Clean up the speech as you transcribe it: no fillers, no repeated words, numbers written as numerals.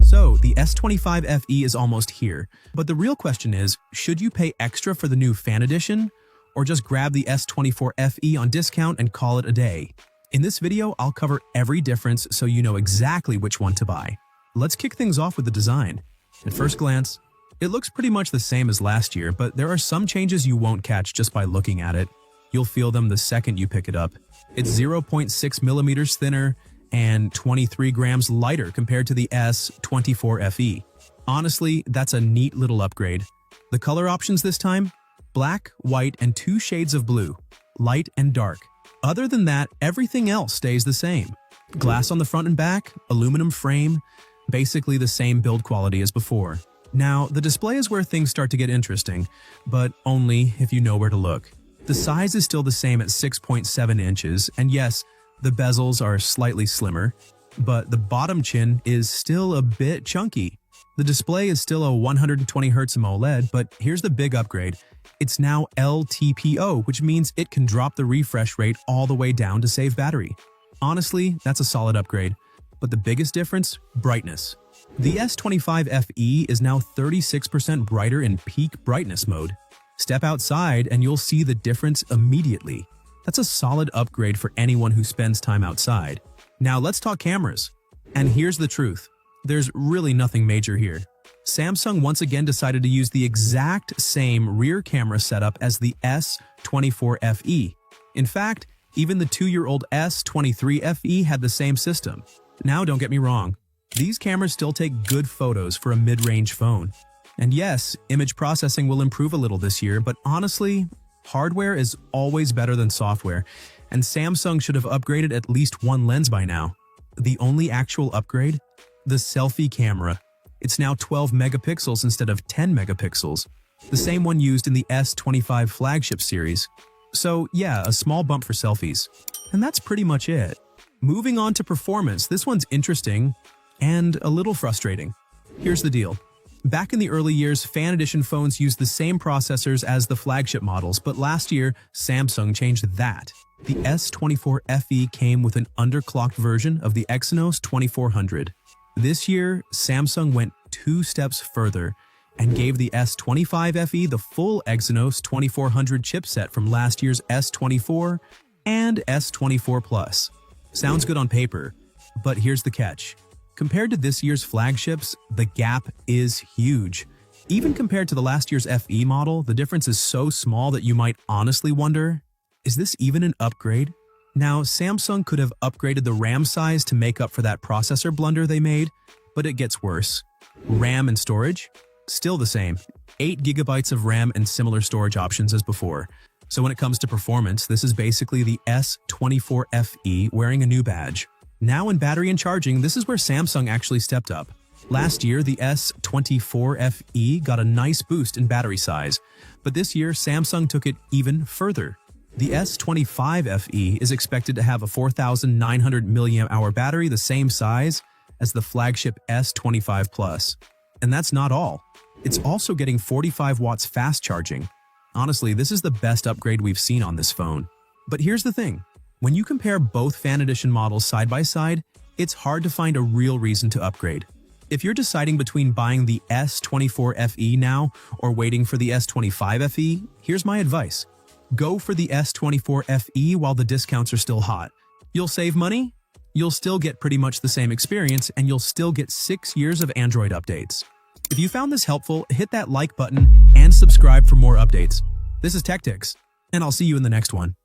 So, the S25 FE is almost here, but the real question is, should you pay extra for the new Fan Edition, or just grab the S24 FE on discount and call it a day? In this video, I'll cover every difference so you know exactly which one to buy. Let's kick things off with the design. At first glance, it looks pretty much the same as last year, but there are some changes you won't catch just by looking at it. You'll feel them the second you pick it up. It's 0.6 millimeters thinner and 23 grams lighter compared to the S24 FE. Honestly, that's a neat little upgrade. The color options this time? Black, white, and 2 shades of blue, light and dark. Other than that, everything else stays the same. Glass on the front and back, aluminum frame, basically the same build quality as before. Now, the display is where things start to get interesting, but only if you know where to look. The size is still the same at 6.7 inches, and yes, the bezels are slightly slimmer, but the bottom chin is still a bit chunky. The display is still a 120Hz AMOLED, but here's the big upgrade. It's now LTPO, which means it can drop the refresh rate all the way down to save battery. Honestly, that's a solid upgrade. But the biggest difference? Brightness. The S25 FE is now 36% brighter in peak brightness mode. Step outside and you'll see the difference immediately. That's a solid upgrade for anyone who spends time outside. Now let's talk cameras. And here's the truth. There's really nothing major here. Samsung once again decided to use the exact same rear camera setup as the S24 FE. In fact, even the 2-year-old S23 FE had the same system. Now don't get me wrong, these cameras still take good photos for a mid-range phone. And yes, image processing will improve a little this year, but honestly, hardware is always better than software, and Samsung should have upgraded at least one lens by now. The only actual upgrade? The selfie camera. It's now 12 megapixels instead of 10 megapixels, the same one used in the S25 flagship series. So yeah, a small bump for selfies. And that's pretty much it. Moving on to performance, this one's interesting and a little frustrating. Here's the deal. Back in the early years, Fan Edition phones used the same processors as the flagship models, but last year, Samsung changed that. The S24 FE came with an underclocked version of the Exynos 2400. This year, Samsung went 2 steps further and gave the S25 FE the full Exynos 2400 chipset from last year's S24 and S24 Plus. Sounds good on paper, but here's the catch. Compared to this year's flagships, the gap is huge. Even compared to the last year's FE model, the difference is so small that you might honestly wonder, is this even an upgrade? Now, Samsung could have upgraded the RAM size to make up for that processor blunder they made, but it gets worse. RAM and storage? Still the same. 8 GB of RAM and similar storage options as before. So when it comes to performance, this is basically the S24 FE wearing a new badge. Now in battery and charging, this is where Samsung actually stepped up. Last year, the S24 FE got a nice boost in battery size, but this year, Samsung took it even further. The S25 FE is expected to have a 4,900 mAh battery, the same size as the flagship S25 Plus. And that's not all. It's also getting 45 watts fast charging. Honestly, this is the best upgrade we've seen on this phone. But here's the thing. When you compare both Fan Edition models side by side, it's hard to find a real reason to upgrade. If you're deciding between buying the S24 FE now or waiting for the S25 FE, here's my advice. Go for the S24 FE while the discounts are still hot. You'll save money, you'll still get pretty much the same experience, and you'll still get 6 years of Android updates. If you found this helpful, hit that like button and subscribe for more updates. This is TechTix, and I'll see you in the next one.